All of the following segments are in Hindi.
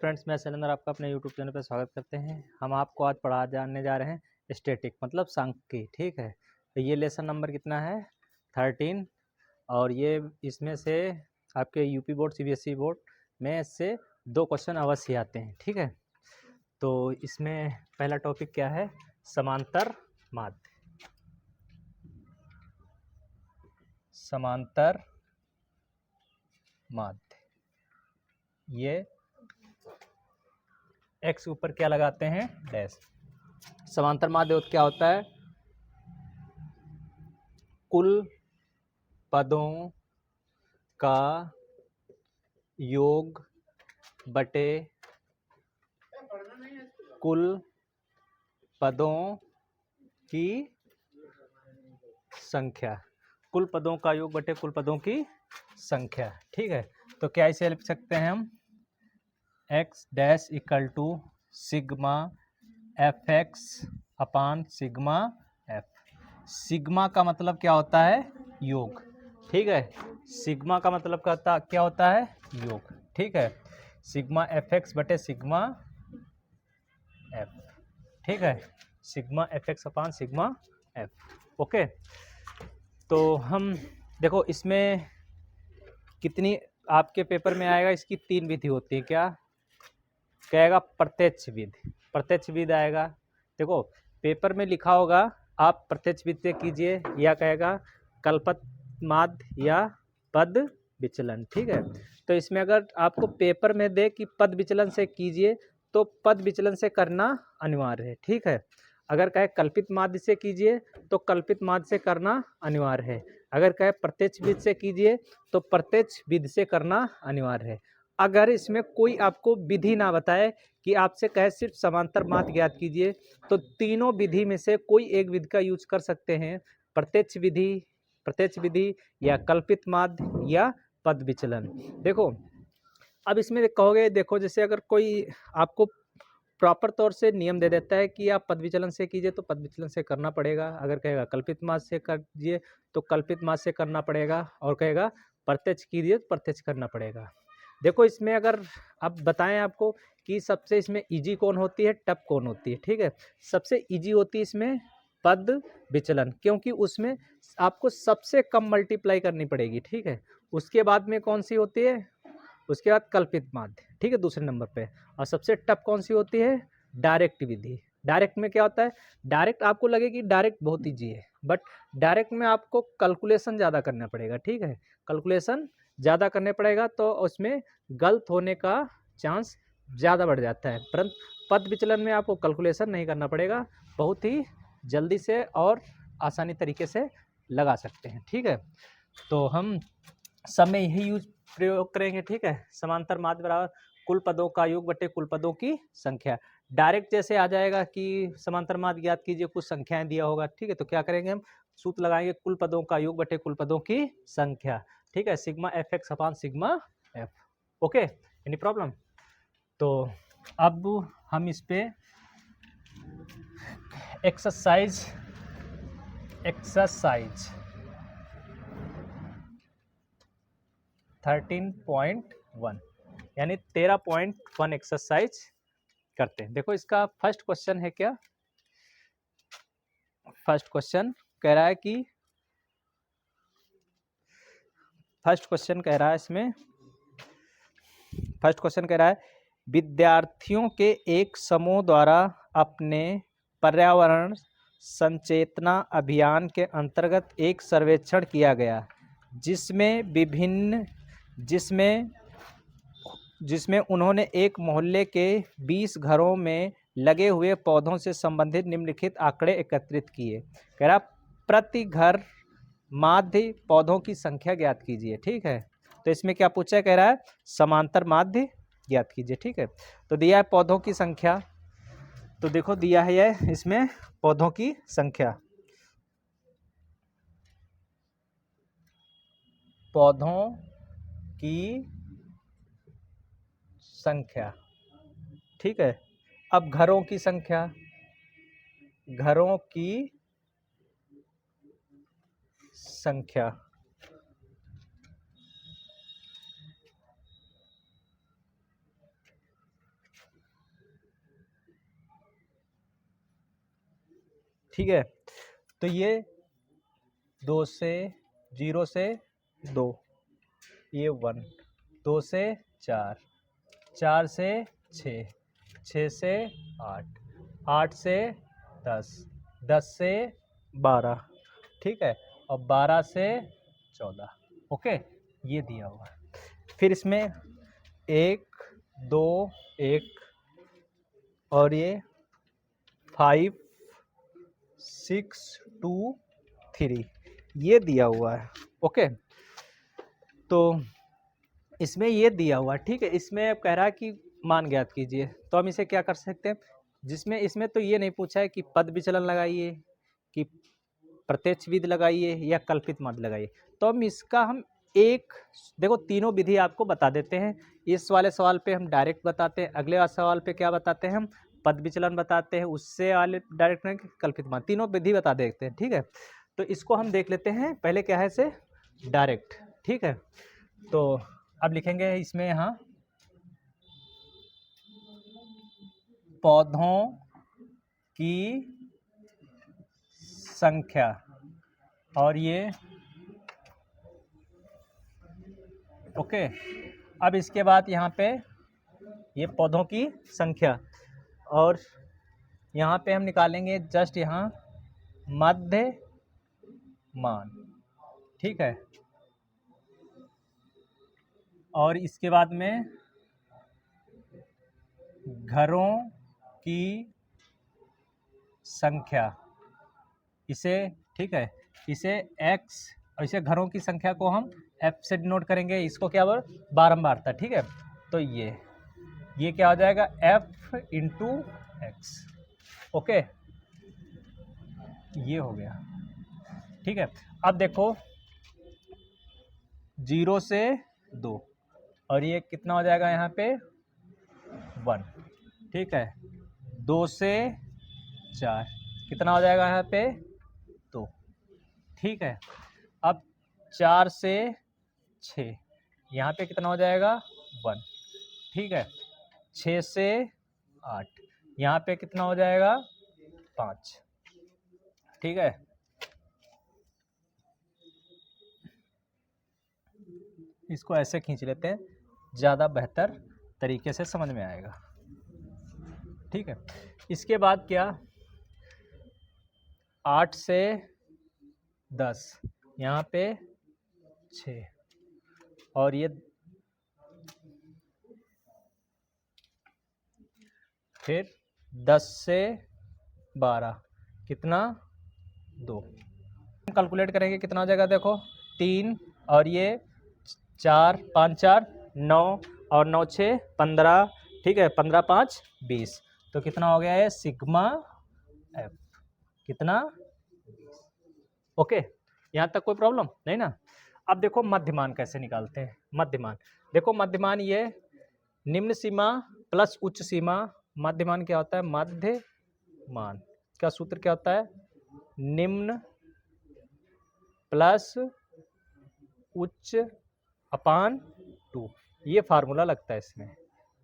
फ्रेंड्स, मैं शैलेंद्र आपका अपने यूट्यूब चैनल पर स्वागत करते हैं। हम आपको आज पढ़ा जानने जा रहे हैं स्टैटिक मतलब सांख्यिकी। ठीक है, तो ये लेसन नंबर कितना है 13 और ये इसमें से आपके यूपी बोर्ड सीबीएसई बोर्ड में से 2 क्वेश्चन अवश्य आते हैं। ठीक है, तो इसमें पहला टॉपिक क्या है, समांतर माध्य। समांतर माध्य, ये एक्स ऊपर क्या लगाते हैं, डैश। समांतर माध्य क्या होता है, कुल पदों का योग बटे कुल पदों की संख्या। कुल पदों का योग बटे कुल पदों की संख्या। ठीक है, तो क्या इसे लिख सकते हैं हम, X dash equal to sigma F X upon sigma F. Sigma का मतलब क्या होता है, योग। ठीक है, सिग्मा का मतलब क्या होता है, योग। ठीक है, सिग्मा एफ एक्स बटे सिग्मा एफ। ठीक है, sigma F X upon sigma F. Okay, तो हम देखो इसमें कितनी आपके पेपर में आएगा, इसकी 3 विधि होती है। क्या कहेगा, प्रत्यक्ष विधि। प्रत्यक्ष विधि आएगा, देखो पेपर में लिखा होगा आप प्रत्यक्ष विधि से कीजिए, या कहेगा कल्पत माध्य या पद विचलन। ठीक है, तो इसमें अगर आपको पेपर में दे कि पद विचलन से कीजिए तो पद विचलन से करना अनिवार्य है। ठीक है, अगर कहे कल्पित माध्य से कीजिए तो कल्पित माध्य से करना अनिवार्य है। अगर कहे प्रत्यक्ष विधि से कीजिए तो प्रत्यक्ष विधि से करना अनिवार्य है। अगर इसमें कोई आपको विधि ना बताए कि आपसे कहे सिर्फ समांतर माध्य ज्ञात कीजिए, तो तीनों विधि में से कोई एक विधि का यूज कर सकते हैं, प्रत्यक्ष विधि या कल्पित माध्य या पद विचलन। देखो अब इसमें कहोगे, देखो जैसे अगर कोई आपको प्रॉपर तौर से नियम दे देता है कि आप पद विचलन से कीजिए तो पद विचलन से करना पड़ेगा, अगर कहेगा कल्पित माध्य से कीजिए तो कल्पित माध्य से करना पड़ेगा, और कहेगा प्रत्यक्ष कीजिए तो प्रत्यक्ष करना पड़ेगा। देखो इसमें अगर अब बताएं आपको कि सबसे इसमें इजी कौन होती है, टफ कौन होती है। ठीक है, सबसे इजी होती है इसमें पद विचलन, क्योंकि उसमें आपको सबसे कम मल्टीप्लाई करनी पड़ेगी। ठीक है, उसके बाद में कौन सी होती है, उसके बाद कल्पित माध्य। ठीक है, दूसरे नंबर पे। और सबसे टफ कौन सी होती है, डायरेक्ट विधि। डायरेक्ट में क्या होता है, डायरेक्ट आपको लगे कि डायरेक्ट बहुत ईजी है, बट डायरेक्ट में आपको कैलकुलेशन ज़्यादा करना पड़ेगा। ठीक है, कैलकुलेशन ज़्यादा करने पड़ेगा तो उसमें गलत होने का चांस ज़्यादा बढ़ जाता है। परंतु पद विचलन में आपको कैलकुलेशन नहीं करना पड़ेगा, बहुत ही जल्दी से और आसानी तरीके से लगा सकते हैं। ठीक है, तो हम सब में यही यूज प्रयोग करेंगे। ठीक है, समांतर माध्य बराबर कुल पदों का योग बटे कुल पदों की संख्या। डायरेक्ट जैसे आ जाएगा कि समांतर माध्य ज्ञात कीजिए, कुछ संख्याएं दिया होगा। ठीक है, तो क्या करेंगे हम, सूत्र लगाएंगे कुल पदों का योग बटे कुल पदों की संख्या। ठीक है, sigma F X upon sigma F. Okay, any problem. तो अब हम इस पे एक्सरसाइज 13.1 यानी 13.1 एक्सरसाइज करते हैं। देखो इसका फर्स्ट क्वेश्चन है, क्या फर्स्ट क्वेश्चन कह रहा है कि फर्स्ट क्वेश्चन कह रहा है विद्यार्थियों के एक समूह द्वारा अपने पर्यावरण संचेतना अभियान के अंतर्गत एक सर्वेक्षण किया गया, जिसमें उन्होंने एक मोहल्ले के 20 घरों में लगे हुए पौधों से संबंधित निम्नलिखित आंकड़े एकत्रित किए। कह रहा प्रति घर माध्य पौधों की संख्या ज्ञात कीजिए। ठीक है, तो इसमें क्या पूछा है, कह रहा है समांतर माध्य ज्ञात कीजिए। ठीक है, तो दिया है पौधों की संख्या, तो देखो दिया है ये इसमें पौधों की संख्या, पौधों की संख्या। ठीक है, अब घरों की संख्या, घरों की संख्या ठीक है। तो ये 2 से 0 से 2, ये 1, 2 से 4, 4 से 6, 6 से 8, 8 से 10, 10 से 12, ठीक है, और 12 से 14। ओके, ये दिया हुआ है। फिर इसमें 1 2 1 और ये 5 6 2 3 ये दिया हुआ है। ओके, तो इसमें ये दिया हुआ है, ठीक है। इसमें अब कह रहा है कि मान ज्ञात कीजिए, तो हम इसे क्या कर सकते हैं, जिसमें इसमें तो ये नहीं पूछा है कि पद विचलन लगाइए, कि प्रत्यक्ष विधि लगाइए या कल्पित मत लगाइए। तो हम इसका एक देखो तीनों विधि आपको बता देते हैं। इस वाले सवाल पे हम डायरेक्ट बताते हैं, अगले वाले सवाल पे क्या बताते हैं, हम पद विचलन बताते हैं, उससे वाले डायरेक्ट नहीं, कल्पित मत, तीनों विधि बता देते हैं, ठीक है। तो इसको हम देख लेते हैं, पहले क्या है इसे डायरेक्ट, ठीक है। तो अब लिखेंगे इसमें यहाँ पौधों की संख्या, और ये ओके। अब इसके बाद यहाँ पे ये पौधों की संख्या, और यहाँ पे हम निकालेंगे जस्ट यहाँ मध्य मान, ठीक है। और इसके बाद में घरों की संख्या, इसे ठीक है, इसे x और इसे घरों की संख्या को हम f से डिनोट करेंगे, इसको क्या बोल बारंबारता, ठीक है। तो ये क्या हो जाएगा f इंटू एक्स। ओके, ये हो गया, ठीक है। अब देखो 0 से 2 और ये कितना हो जाएगा यहाँ पे 1, ठीक है। 2 से 4 कितना हो जाएगा यहाँ पे 2, ठीक है। अब 4 से 6 यहाँ पे कितना हो जाएगा 1, ठीक है। 6 से 8 यहाँ पे कितना हो जाएगा 5, ठीक है। इसको ऐसे खींच लेते हैं, ज़्यादा बेहतर तरीके से समझ में आएगा, ठीक है। इसके बाद क्या 8 से 10 यहाँ पे 6 और ये फिर 10 से 12 कितना 2। कैलकुलेट करेंगे कितना हो जाएगा, देखो 3 और ये 4 5 4 9 और 9 6 15, ठीक है। 15 5 20, तो कितना हो गया है सिग्मा एफ, कितना। ओके, यहाँ तक कोई प्रॉब्लम नहीं ना। अब देखो मध्यमान कैसे निकालते हैं। मध्यमान देखो, मध्यमान ये निम्न सीमा प्लस उच्च सीमा, मध्यमान क्या होता है, मध्यमान का सूत्र क्या होता है, निम्न प्लस उच्च अपान 2, ये फार्मूला लगता है इसमें,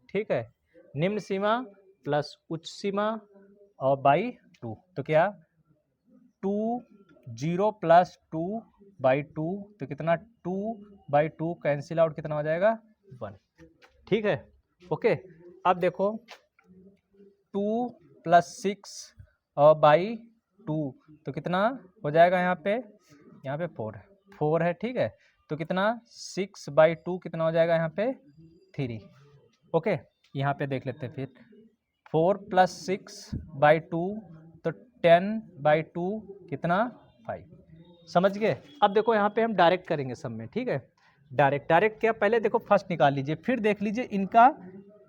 ठीक है। निम्न सीमा प्लस उच्च सीमा और बाई 2, तो क्या 2 0 प्लस 2 बाई 2, तो कितना 2 बाई 2 कैंसिल आउट, कितना हो जाएगा 1, ठीक है। ओके, अब देखो 2 प्लस 6 और बाई 2, तो कितना हो जाएगा यहाँ पे 4 है, ठीक है। तो कितना 6 बाई 2 कितना हो जाएगा यहाँ पे 3। ओके, यहाँ पे देख लेते हैं फिर 4 प्लस 6 बाई 2, तो 10 बाई 2 कितना 5, समझ गए। अब देखो यहाँ पे हम डायरेक्ट करेंगे सब में, ठीक है। डायरेक्ट क्या, पहले देखो फर्स्ट निकाल लीजिए, फिर देख लीजिए इनका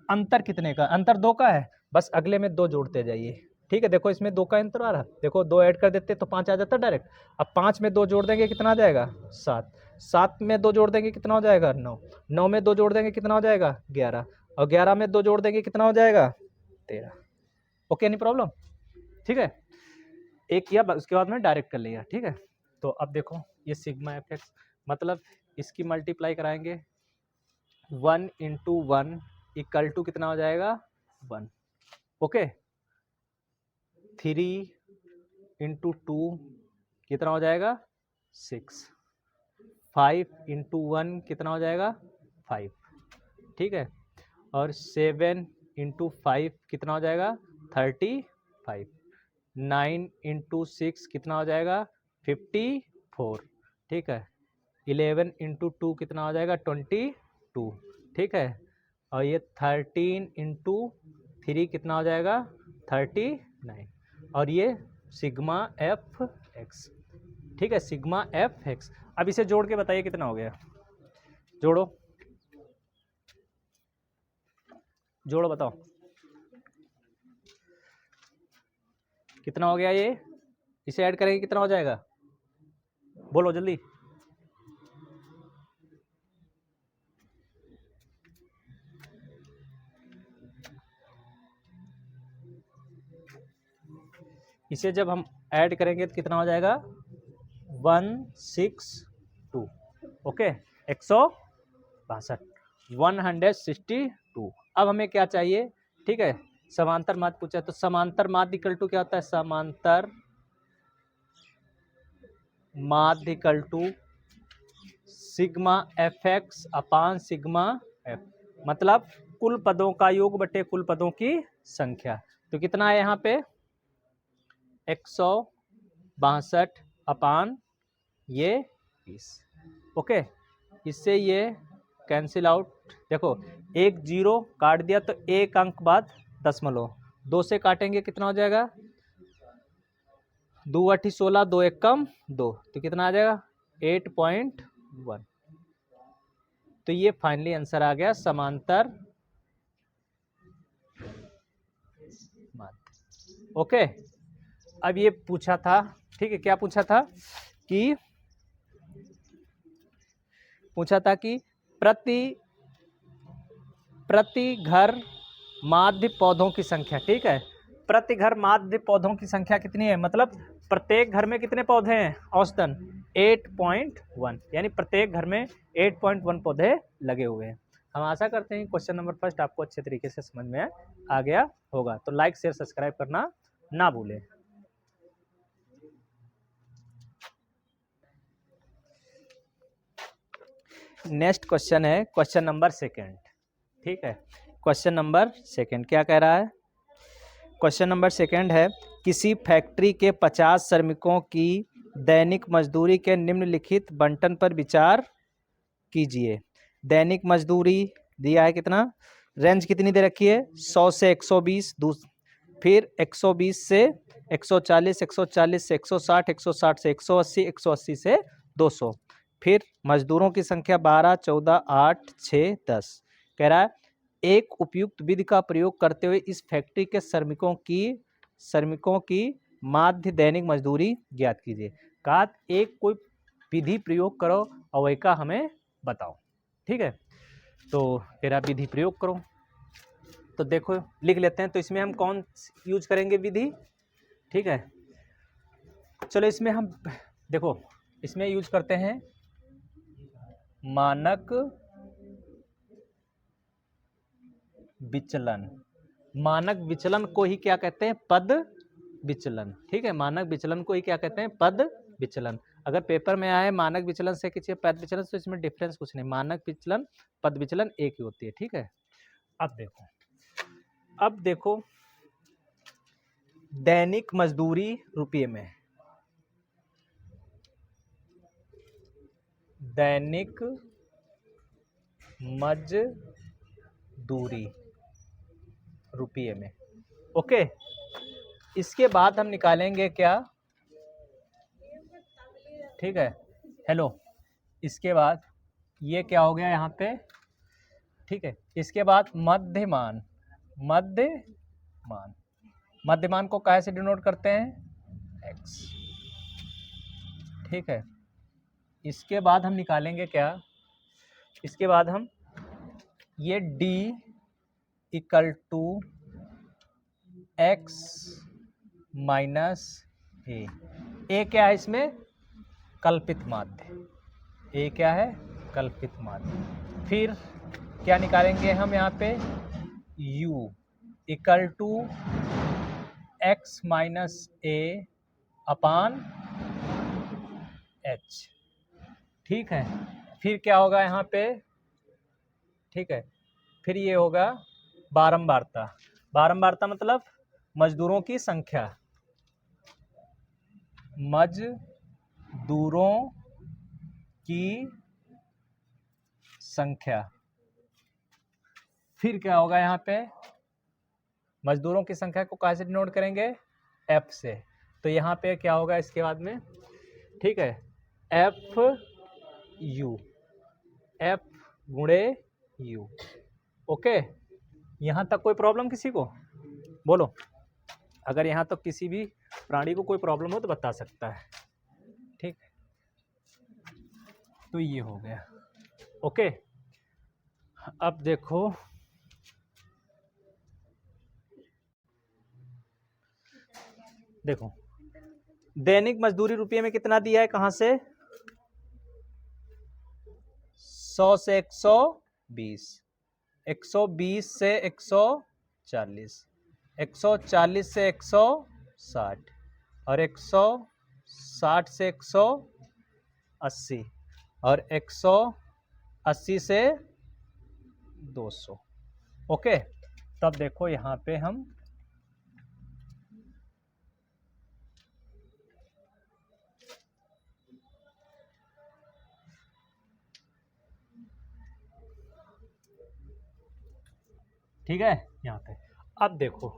अंतर कितने का, अंतर 2 का है, बस अगले में 2 जोड़ते जाइए, ठीक है। देखो इसमें 2 का अंतर आ रहा, देखो 2 ऐड कर देते तो 5 आ जाता डायरेक्ट। अब 5 में 2 जोड़ देंगे कितना आ जाएगा 7, 7 में 2 जोड़ देंगे कितना हो जाएगा 9, 9 में 2 जोड़ देंगे कितना हो जाएगा 11, और 11 में 2 जोड़ देंगे कितना हो जाएगा 13। ओके, नहीं प्रॉब्लम, ठीक है। एक किया, उसके बाद में डायरेक्ट कर लिया, ठीक है। तो अब देखो ये सिग्मा एफ एक्स, मतलब इसकी मल्टीप्लाई कराएंगे 1 इंटू 1 इक्वल टू कितना हो जाएगा 1। ओके, 3 इंटू 2 कितना हो जाएगा 6, 5 इंटू 1 कितना हो जाएगा 5, ठीक है, और 7 इंटू 5 कितना हो जाएगा 35, 9 इंटू 6 कितना हो जाएगा 54, ठीक है, 11 इंटू 2 कितना हो जाएगा 22, ठीक है, और ये 13 इंटू 3 कितना हो जाएगा 39, और ये सिग्मा एफ एक्स, ठीक है, सिग्मा एफ एक्स। अब इसे जोड़ के बताइए कितना हो गया, जोड़ो जोड़ो बताओ कितना हो गया, ये इसे ऐड करेंगे कितना हो जाएगा, बोलो जल्दी। इसे जब हम ऐड करेंगे तो कितना हो जाएगा 162, ओके, 162, 162। अब हमें क्या चाहिए, ठीक है, समांतर माध्य पूछा, तो समांतर माध्य इक्वल टू क्या होता है, समांतर माध्य equal to sigma F X upon sigma F, मतलब कुल पदों का योग बटे कुल पदों की संख्या। तो कितना है यहाँ पे 162 अपान ये 20, ओके, इससे ये कैंसिल आउट, देखो एक जीरो काट दिया तो एक अंक बाद दशमलव, 2 से काटेंगे कितना हो जाएगा 2 8 16, 2 1 कम 2, तो कितना आ जाएगा 8.1। तो ये फाइनली आंसर आ गया समांतर माध्य, ओके। अब ये पूछा था, ठीक है, क्या पूछा था कि प्रति घर माध्य पौधों की संख्या, ठीक है, प्रति घर माध्य पौधों की संख्या कितनी है, मतलब प्रत्येक घर में कितने पौधे हैं औसतन 8.1, यानी प्रत्येक घर में 8.1 पौधे लगे हुए हैं। हम आशा करते हैं क्वेश्चन नंबर फर्स्ट आपको अच्छे तरीके से समझ में आ गया होगा, तो लाइक शेयर सब्सक्राइब करना ना भूलें। नेक्स्ट क्वेश्चन है क्वेश्चन नंबर सेकंड, ठीक है, क्वेश्चन नंबर सेकंड क्या कह रहा है, क्वेश्चन नंबर सेकंड है किसी फैक्ट्री के 50 श्रमिकों की दैनिक मजदूरी के निम्नलिखित बंटन पर विचार कीजिए। दैनिक मजदूरी दिया है कितना, रेंज कितनी दे रखी है 100 से 120, फिर 120 से 140, 140 से 160, 160 से 180, 180 से 200, फिर मजदूरों की संख्या 12, 14, 8, 6, 10। कह रहा है एक उपयुक्त विधि का प्रयोग करते हुए इस फैक्ट्री के श्रमिकों की माध्य दैनिक मजदूरी ज्ञात कीजिए। कहा एक कोई विधि प्रयोग करो और वही का हमें बताओ, ठीक है, तो कह रहा विधि प्रयोग करो, तो देखो लिख लेते हैं। तो इसमें हम कौन यूज करेंगे विधि, ठीक है, चलो इसमें हम देखो इसमें यूज करते हैं मानक विचलन। मानक विचलन को ही क्या कहते हैं, पद विचलन, ठीक है, मानक विचलन को ही क्या कहते हैं, पद विचलन। अगर पेपर में आए मानक विचलन से किसी पद विचलन, तो इसमें डिफरेंस कुछ नहीं, मानक विचलन पद विचलन एक ही होती है, ठीक है। अब देखो दैनिक मजदूरी रुपये में, दैनिक मजदूरी रुपये में, ओके। इसके बाद हम निकालेंगे क्या, ठीक है, हेलो, इसके बाद ये क्या हो गया यहाँ पे, ठीक है, इसके बाद मध्यमान, मध्यमान को कैसे से डिनोट करते हैं x, ठीक है। इसके बाद हम निकालेंगे क्या, इसके बाद हम ये d equal to x minus a क्या है इसमें कल्पित माध्य, ए क्या है कल्पित माध्य। फिर क्या निकालेंगे हम यहाँ पे u equal to x minus A upon h। ठीक है, फिर क्या होगा यहाँ पे, ठीक है, फिर ये होगा बारंबारता। बारंबारता मतलब मजदूरों की संख्या, मजदूरों की संख्या। फिर क्या होगा यहाँ पे, मजदूरों की संख्या को कहाँ से डिनोट करेंगे, एफ से। तो यहाँ पे क्या होगा इसके बाद में, ठीक है, एफ यू, एफ गुणे यू। ओके, यहाँ तक कोई प्रॉब्लम किसी को, बोलो। अगर यहाँ तक किसी भी प्राणी को कोई प्रॉब्लम हो तो बता सकता है। ठीक, तो ये हो गया। ओके, अब देखो, देखो दैनिक मजदूरी रुपये में कितना दिया है, कहाँ से, 100 से 120, 120 से 140, 140 से 160 और 160 से 180 और 180 से 200। ओके, तब देखो यहाँ पे हम ठीक है, यहाँ पे अब देखो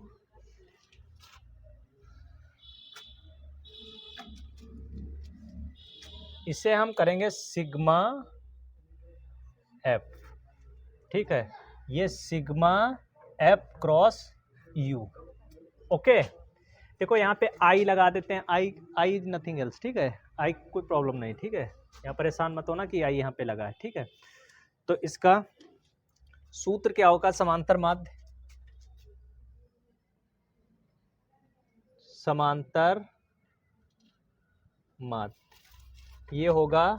इसे हम करेंगे सिग्मा एफ। ठीक है, ये sigma F cross you. Okay, देखो यहाँ पे आई लगा देते हैं, आई, आई इज नथिंग एल्स। ठीक है, आई कोई प्रॉब्लम नहीं। ठीक है, यहाँ परेशान मत होना कि आई यहाँ पे लगा है। ठीक है, तो इसका सूत्र क्या होगा, समांतर माध्य, समांतर माध्य ये होगा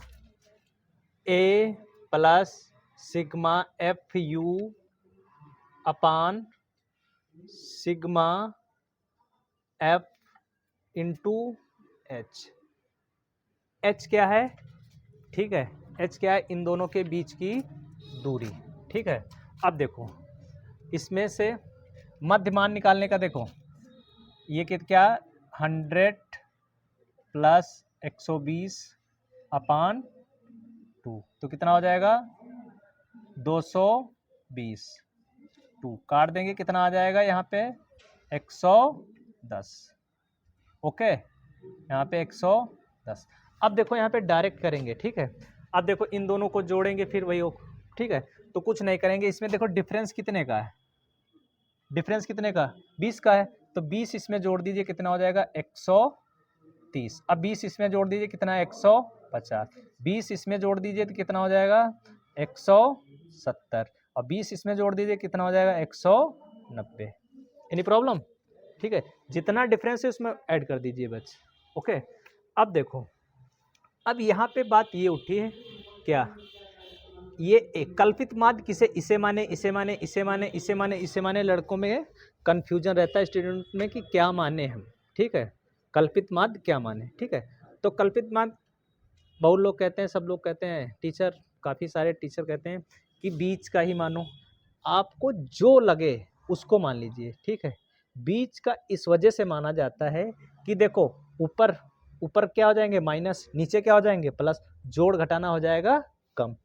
a plus sigma f u upon sigma f into h. H क्या है, ठीक है, एच क्या है, इन दोनों के बीच की दूरी। ठीक है, अब देखो इसमें से मध्य मान निकालने का, देखो ये क्या, 100 प्लस 120 अपान 2, तो कितना हो जाएगा, 220। 2 काट देंगे, कितना आ जाएगा यहाँ पे, 110। ओके, यहाँ पे 110। अब देखो यहाँ पे डायरेक्ट करेंगे। ठीक है, अब देखो इन दोनों को जोड़ेंगे, फिर वही हो। ठीक है, तो कुछ नहीं करेंगे, इसमें देखो डिफरेंस कितने का है, डिफरेंस कितने का, 20 का है, तो 20 इसमें जोड़ दीजिए, कितना हो जाएगा, 130। अब 20 इसमें जोड़ दीजिए, कितना है, 150। 20 इसमें जोड़ दीजिए तो कितना हो जाएगा, 170। और 20 इसमें जोड़ दीजिए, कितना हो जाएगा, 190। एनी प्रॉब्लम, ठीक है, जितना डिफरेंस है उसमें ऐड कर दीजिए बस। ओके, अब देखो, अब यहाँ पे बात ये उठी है, क्या ये एक कल्पित माध्य किसे, इसे माने, इसे माने, इसे माने, इसे माने, इसे माने, लड़कों में कंफ्यूजन रहता है स्टूडेंट में कि क्या माने हम। ठीक है, कल्पित माध्य क्या माने। ठीक है, तो कल्पित माध्य बहुत लोग कहते हैं, सब लोग कहते हैं, टीचर, काफ़ी सारे टीचर कहते हैं कि बीच का ही मानो, आपको जो लगे उसको मान लीजिए। ठीक है, बीच का इस वजह से माना जाता है कि देखो ऊपर ऊपर क्या हो जाएंगे, माइनस, नीचे क्या हो जाएंगे, प्लस, जोड़ घटाना हो जाएगा कम।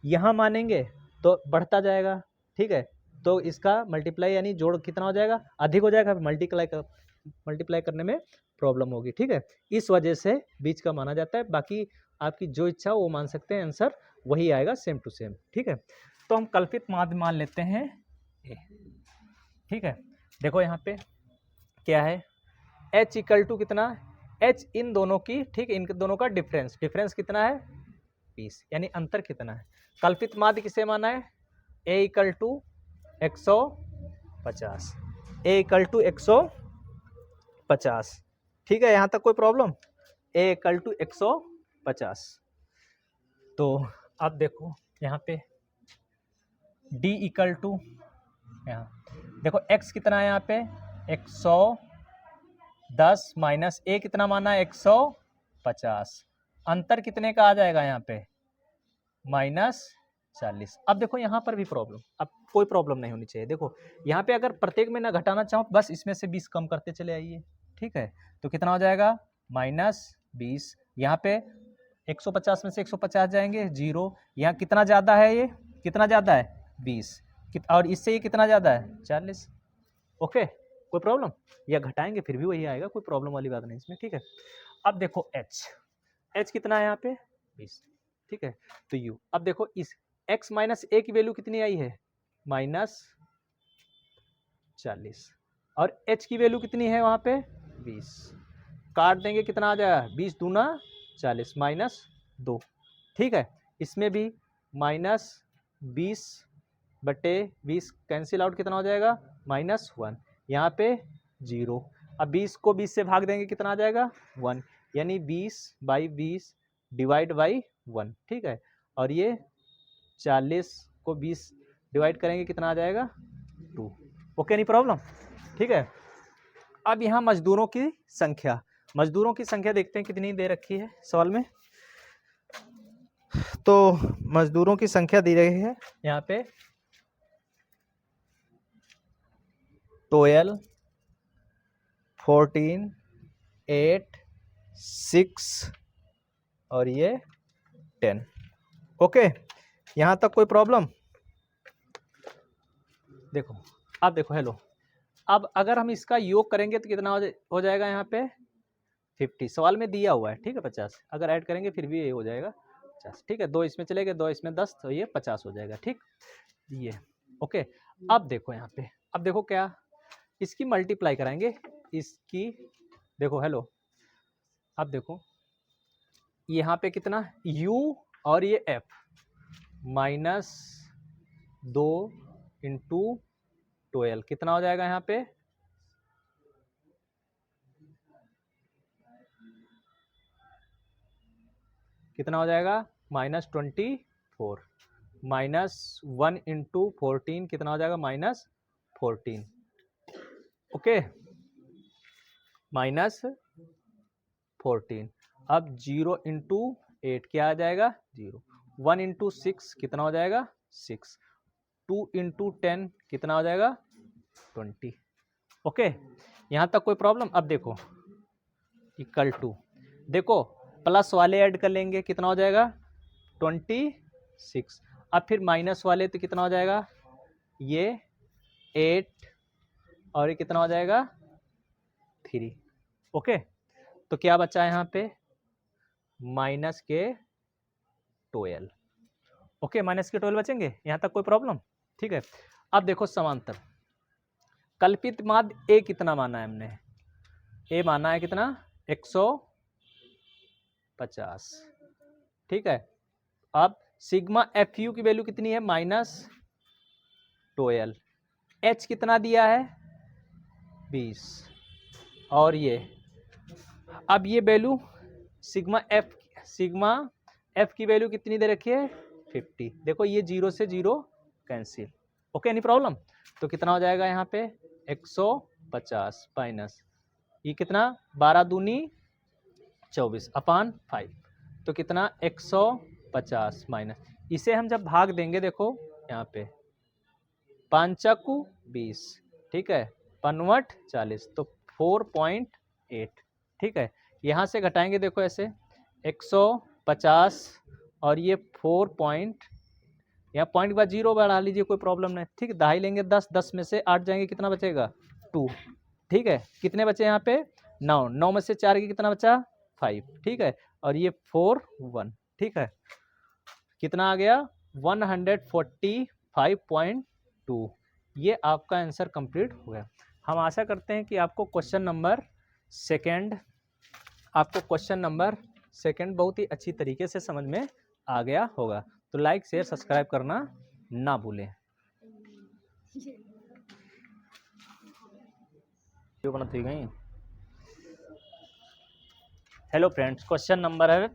यहाँ मानेंगे तो बढ़ता जाएगा। ठीक है, तो इसका मल्टीप्लाई यानी जोड़ कितना हो जाएगा, अधिक हो जाएगा, मल्टीप्लाई करने में प्रॉब्लम होगी। ठीक है, इस वजह से बीच का माना जाता है। बाकी आपकी जो इच्छा वो मान सकते हैं, आंसर वही आएगा, सेम टू सेम। ठीक है, तो हम कल्पित माध्य मान लेते हैं ए। ठीक है, देखो यहाँ पे क्या है, h इक्वल टू कितना, h इन दोनों की, ठीक, इन दोनों का डिफरेंस, डिफरेंस कितना है, 20, यानी अंतर कितना है। कल्पित माध्य किसे माना है, a equal to 150, a equal to 150। ठीक है, यहाँ तक कोई प्रॉब्लम, a इक्वल टू 150। तो अब देखो यहाँ पे d इक्वल टू, यहाँ देखो x कितना है, यहाँ पे 120 10 माइनस ए कितना माना है 150, अंतर कितने का आ जाएगा यहाँ पे -40। अब देखो यहाँ पर भी प्रॉब्लम, अब कोई प्रॉब्लम नहीं होनी चाहिए। देखो यहाँ पे अगर प्रत्येक में ना घटाना चाहो बस इसमें से 20 कम करते चले आइए, ठीक है। तो कितना हो जाएगा -20, यहाँ पे 150 में से 150 जाएंगे 0, यहाँ कितना ज़्यादा है, ये कितना ज़्यादा है 20, और इससे ये कितना ज़्यादा है 40। ओके, कोई प्रॉब्लम, या घटाएंगे फिर भी वही आएगा, कोई प्रॉब्लम वाली बात नहीं इसमें, ठीक है। अब देखो h कितना है यहाँ पे 20, ठीक है। तो u, अब देखो इस x माइनस a की वैल्यू कितनी आई है -40, और h की वैल्यू कितनी है वहाँ पे 20, काट देंगे कितना आ जाएगा 20 दूना 40 -2, ठीक है। इसमें भी -20/20 कैंसिल आउट कितना हो जाएगा -1, यहाँ पे 0। अब 20 को 20 से भाग देंगे कितना आ जाएगा 1, यानी 20/20 डिवाइड बाई 1, ठीक है। और ये 40 को 20 डिवाइड करेंगे कितना आ जाएगा 2। ओके, नहीं प्रॉब्लम, ठीक है। अब यहाँ मजदूरों की संख्या, मजदूरों की संख्या देखते हैं कितनी दे रखी है सवाल में। तो मजदूरों की संख्या दी रही है यहाँ पे 12, 14, 8, 6 और ये 10। ओके, यहाँ तक कोई प्रॉब्लम। देखो, अब देखो हेलो, अब अगर हम इसका योग करेंगे तो कितना हो जाएगा यहाँ पे 50, सवाल में दिया हुआ है, ठीक है 50, अगर ऐड करेंगे फिर भी ये हो जाएगा 50, ठीक है। 2 इसमें चले गए, 2 इसमें 10, तो ये 50 हो जाएगा, ठीक ये। ओके, अब देखो यहाँ पे, अब देखो क्या, इसकी मल्टीप्लाई कराएंगे इसकी, देखो हेलो, अब देखो यहाँ पे कितना u और ये f -2 × 12 कितना हो जाएगा यहाँ पे कितना हो जाएगा -24, -1 × 14 कितना हो जाएगा -14, ओके -14। अब 0 × 8 क्या आ जाएगा 0, 1 × 6 कितना हो जाएगा 6, 2 × 10 कितना हो जाएगा 20। ओके, यहाँ तक कोई प्रॉब्लम। अब देखो इक्वल टू, देखो प्लस वाले ऐड कर लेंगे कितना हो जाएगा 26, अब फिर माइनस वाले तो कितना हो जाएगा ये 8 और ये कितना हो जाएगा 3। ओके, तो क्या बचा है यहाँ पे -12। ओके, -12 बचेंगे, यहाँ तक कोई प्रॉब्लम, ठीक है। अब देखो समांतर, कल्पित माध्य ए कितना माना है हमने, ए माना है कितना 150, ठीक है। अब सिग्मा एफ यू की वैल्यू कितनी है -12, एच कितना दिया है 20, और ये अब ये वैल्यू सिग्मा एफ की वैल्यू कितनी दे रखी है 50। देखो ये 0 से 0 कैंसिल, ओके नहीं प्रॉब्लम। तो कितना हो जाएगा यहाँ पे 150 माइनस ये कितना 12 दूनी 24/5, तो कितना 150 माइनस, इसे हम जब भाग देंगे देखो यहाँ पे 5 × 20, ठीक है, 5 × 40 तो 4.8, ठीक है। यहाँ से घटाएंगे देखो ऐसे 150 और ये 4 यहाँ पॉइंट के बाद 0 बढ़ा लीजिए, कोई प्रॉब्लम नहीं, ठीक है। दहाई लेंगे 10, 10 में से 8 जाएंगे कितना बचेगा 2, ठीक है। कितने बचे यहाँ पे 9, 9 में से 4 के कितना बचा 5, ठीक है। और ये 4 1, ठीक है, कितना आ गया 145.2। ये आपका आंसर कंप्लीट हो गया। हम आशा करते हैं कि आपको क्वेश्चन नंबर सेकंड बहुत ही अच्छी तरीके से समझ में आ गया होगा। तो लाइक शेयर सब्सक्राइब करना ना भूलें। Hello friends, question number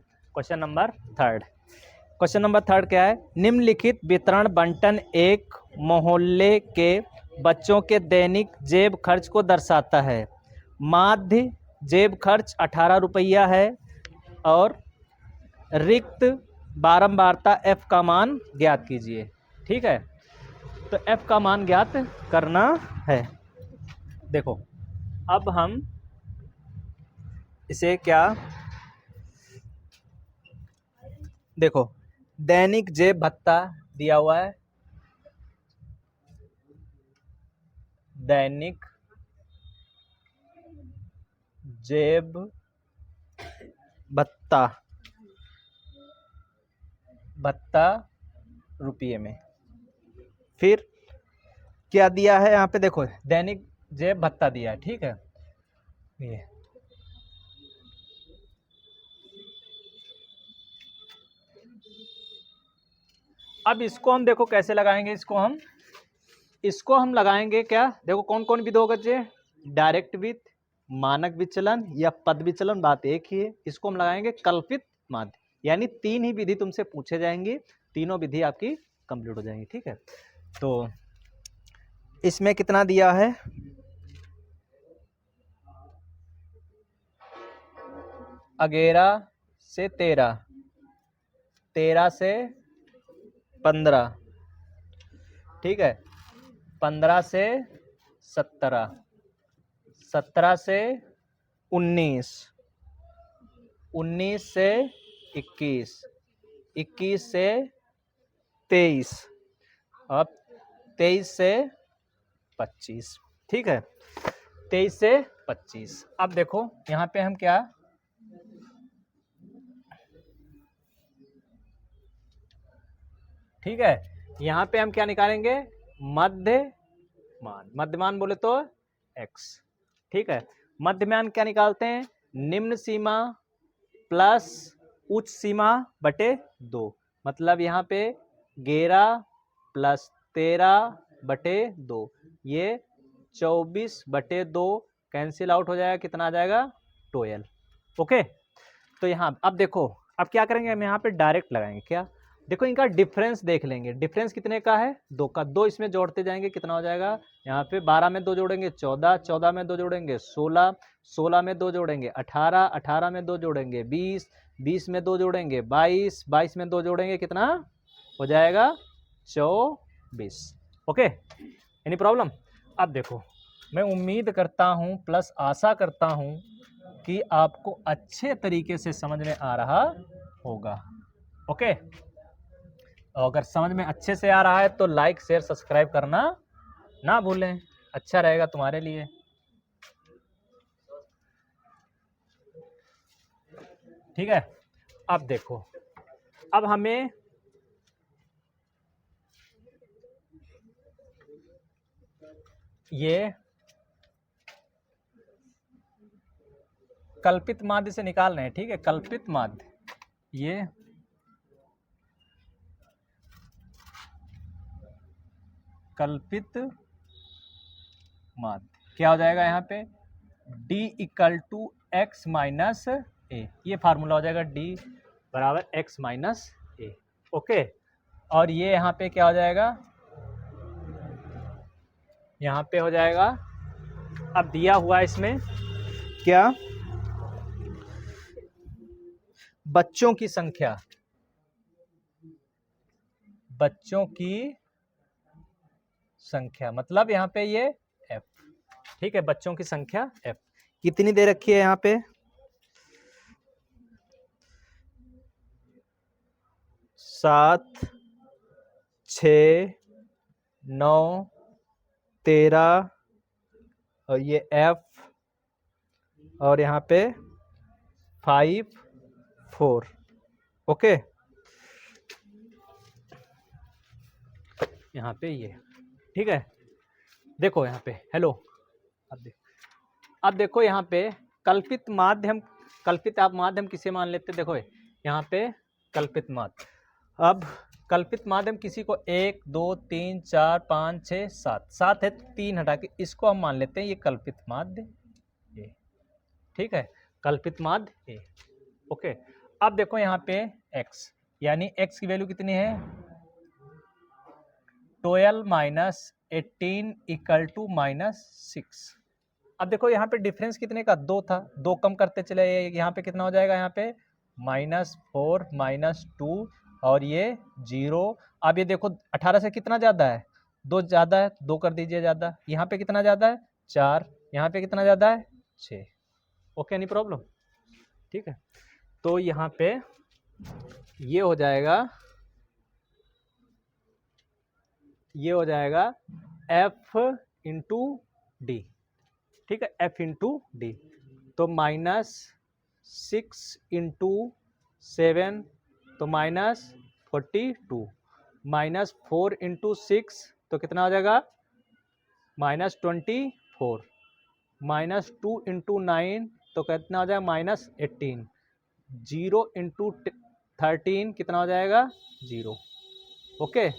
third क्या है, निम्नलिखित वितरण बंटन एक मोहल्ले के बच्चों के दैनिक जेब खर्च को दर्शाता है। माध्य जेब खर्च 18 रुपया है और रिक्त बारंबारता f का मान ज्ञात कीजिए। ठीक है, तो f का मान ज्ञात करना है। देखो अब हम इसे क्या, देखो दैनिक जेब भत्ता दिया हुआ है, दैनिक जेब भत्ता, भत्ता रुपये में। फिर क्या दिया है यहाँ पे, देखो दैनिक जेब भत्ता दिया है। ठीक है, ये अब इसको हम देखो कैसे लगाएंगे, इसको हम लगाएंगे क्या, देखो कौन कौन विधि होगा जे, डायरेक्ट विधि, मानक विचलन या पद विचलन, बात एक ही है। इसको हम लगाएंगे कल्पित माध्य, यानी 3 ही विधि तुमसे पूछे जाएंगी, तीनों विधि आपकी कंप्लीट हो जाएंगी। ठीक है, तो इसमें कितना दिया है, 11 से 13, 13 से 15, ठीक है, 15 से 17, 17 से 19, 19 से 21, 21 से 23, अब 23 से 25। ठीक है, 23 से 25। अब देखो यहाँ पे हम क्या, ठीक है, यहाँ पे हम क्या निकालेंगे, मध्यमान, मध्यमान बोले तो x। ठीक है, मध्यमान क्या निकालते हैं, निम्न सीमा प्लस उच्च सीमा बटे 2, मतलब यहाँ पे 11 प्लस 13 बटे 2, ये 24 बटे 2 कैंसिल आउट हो जाएगा, कितना आ जाएगा 12। ओके, तो यहाँ अब देखो, अब क्या करेंगे हम यहाँ पे डायरेक्ट लगाएंगे क्या, देखो इनका डिफरेंस देख लेंगे, डिफरेंस कितने का है, 2 का, 2 इसमें जोड़ते जाएंगे, कितना हो जाएगा, यहाँ पे 12 में 2 जोड़ेंगे 14, 14 में 2 जोड़ेंगे 16, 16 में 2 जोड़ेंगे 18, 18 में 2 जोड़ेंगे 20, 20 में 2 जोड़ेंगे 22, 22 में 2 जोड़ेंगे कितना हो जाएगा 24। Okay, any problem. अब देखो मैं उम्मीद करता हूँ प्लस आशा करता हूँ कि आपको अच्छे तरीके से समझ में आ रहा होगा। ओके, अगर समझ में अच्छे से आ रहा है तो लाइक शेयर सब्सक्राइब करना ना भूलें, अच्छा रहेगा तुम्हारे लिए। ठीक है, अब देखो, अब हमें ये कल्पित माध्य से निकाल रहे हैं। ठीक है, कल्पित माध्य, ये कल्पित माध्य क्या हो जाएगा, यहाँ पे d equal to x minus a, ये फार्मूला हो जाएगा d बराबर x माइनस ए। ओके, और ये यहाँ पे क्या हो जाएगा, यहाँ पे हो जाएगा, अब दिया हुआ इसमें क्या, बच्चों की संख्या, बच्चों की संख्या, मतलब यहाँ पे ये f। ठीक है, बच्चों की संख्या f कितनी दे रखी है, यहाँ पे 7, 6, 9, 13 और ये f और यहाँ पे 5, 4। ओके, यहाँ पे ये, ठीक है, देखो यहाँ पे हेलो, अब देखो यहाँ पे कल्पित माध्यम, कल्पित आप माध्यम किसे मान लेते, देखो यहाँ पे कल्पित माध्य, अब कल्पित माध्यम किसी को 1 2 3 4 5 6 7, 7 है, 3 हटा के इसको हम मान लेते हैं ये कल्पित माध्य ए। ठीक है, कल्पित माध्य ए। ओके, अब देखो यहाँ पे x, यानी x की वैल्यू कितनी है 12 माइनस 18 इक्वल टू -6। अब देखो यहाँ पे डिफरेंस कितने का 2 था, 2 कम करते चले, यहाँ पे कितना हो जाएगा, यहाँ पे -4 -2 और ये 0। अब ये देखो 18 से कितना ज़्यादा है, 2 ज़्यादा है, 2 कर दीजिए ज़्यादा। यहाँ पे कितना ज़्यादा है 4, यहाँ पे कितना ज़्यादा है 6। ओके, नहीं प्रॉब्लम, ठीक है। तो यहाँ पे ये हो जाएगा, ये हो जाएगा F इंटू डी, ठीक है, F इंटू डी। तो -6 इंटू 7 तो -42, -4 इंटू 6 तो कितना हो जाएगा -24, -2 इंटू 9 तो कितना हो जाएगा -18, 0 इंटू 13 कितना हो जाएगा 0। ओके,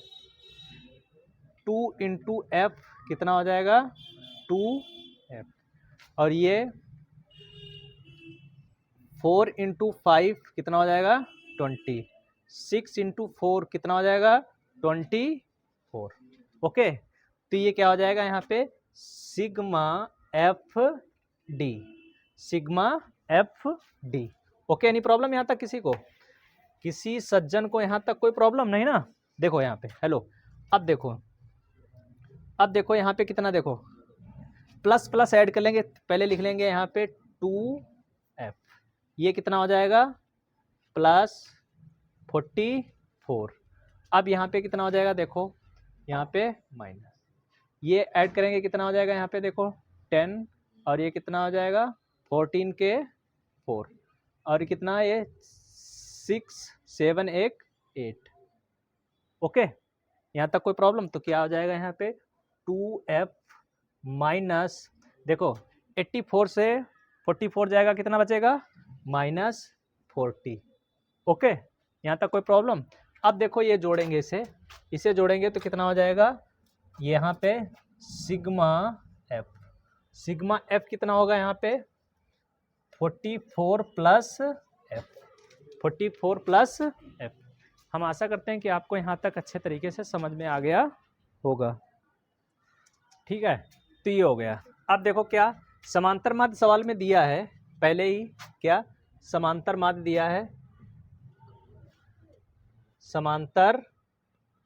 2 इंटू एफ कितना हो जाएगा 2f, और ये 4 इंटू 5 कितना हो जाएगा 20, 6 इंटू 4 कितना हो जाएगा 24। ओके, तो ये क्या हो जाएगा यहाँ पे sigma F D, sigma F D. Okay, any problem यहाँ तक किसी को, किसी सज्जन को यहाँ तक कोई प्रॉब्लम नहीं ना? देखो यहाँ पे, हेलो, अब देखो, अब देखो यहाँ पे कितना, देखो प्लस प्लस ऐड कर लेंगे, पहले लिख लेंगे यहाँ पे 2f, ये कितना हो जाएगा +44। अब यहाँ पे कितना हो जाएगा, देखो यहाँ पे माइनस, ये ऐड करेंगे कितना हो जाएगा यहाँ पे, देखो 10, और ये कितना हो जाएगा 14 के 4, और कितना है ये 6 7 8। ओके, यहाँ तक कोई प्रॉब्लम? तो क्या हो जाएगा यहाँ पे 2f माइनस, देखो 84 से 44 जाएगा, कितना बचेगा -40। ओके, यहाँ तक कोई प्रॉब्लम? अब देखो ये जोड़ेंगे, इसे जोड़ेंगे तो कितना हो जाएगा, यहाँ पे सिग्मा एफ, सिग्मा एफ कितना होगा यहाँ पे 44 प्लस एफ, 44 प्लस एफ। हम आशा करते हैं कि आपको यहाँ तक अच्छे तरीके से समझ में आ गया होगा, ठीक है। तो ये हो गया। अब देखो क्या समांतर माध्य सवाल में दिया है, पहले ही क्या समांतर माध्य दिया है, समांतर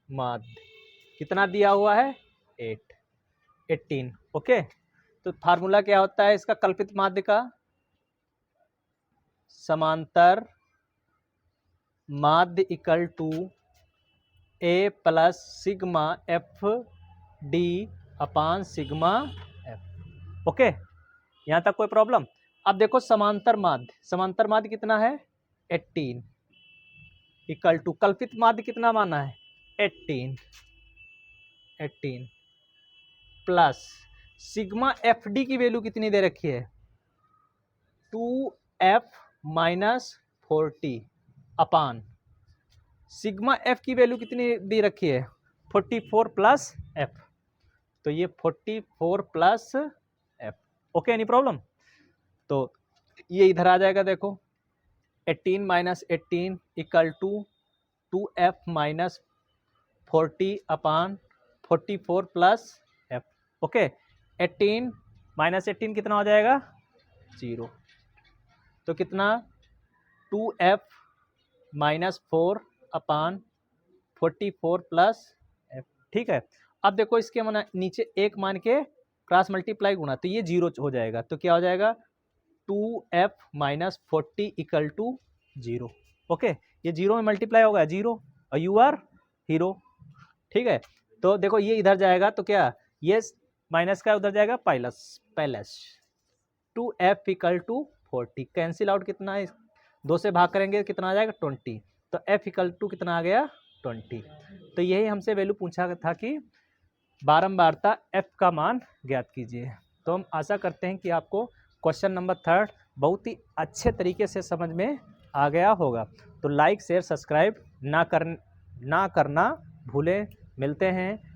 माध्य कितना दिया हुआ है 18। ओके, तो फार्मूला क्या होता है इसका कल्पित माध्य का, समांतर माध्य equal to A plus sigma F D upon sigma F. Okay, यहाँ तक कोई प्रॉब्लम? अब देखो समांतर माध्य कितना है 18 इक्वल टू कल्पित माध्य कितना माना है 18 प्लस सिग्मा एफ डी की वैल्यू कितनी दे रखी है 2f माइनस 40 अपान सिग्मा एफ की वैल्यू कितनी दे रखी है 44 प्लस एफ, तो ये 44 plus F. Okay, any problem? तो ये इधर आ जाएगा, देखो 18 minus 18 equal to 2f minus 40 upon 44 plus F. Okay, 18 minus 18 कितना हो जाएगा 0, तो कितना 2f माइनस 4 अपान 44 प्लस एफ, ठीक है। अब देखो इसके माना नीचे एक मान के क्रॉस मल्टीप्लाई गुना, तो ये 0 हो जाएगा, तो क्या हो जाएगा 2f minus 40 equal to 0। Okay, ये 0 में मल्टीप्लाई होगा 0 और यू आर हीरो, ठीक है। तो देखो ये इधर जाएगा तो क्या ये माइनस का उधर जाएगा plus 2f equal to 40, cancel out कितना है 2 से भाग करेंगे कितना आ जाएगा 20, तो f इक्वल टू कितना आ गया 20। तो यही हमसे वैल्यू पूछा था कि बारंबारता f का मान ज्ञात कीजिए। तो हम आशा करते हैं कि आपको क्वेश्चन नंबर 3 बहुत ही अच्छे तरीके से समझ में आ गया होगा। तो लाइक शेयर सब्सक्राइब ना करना भूलें। मिलते हैं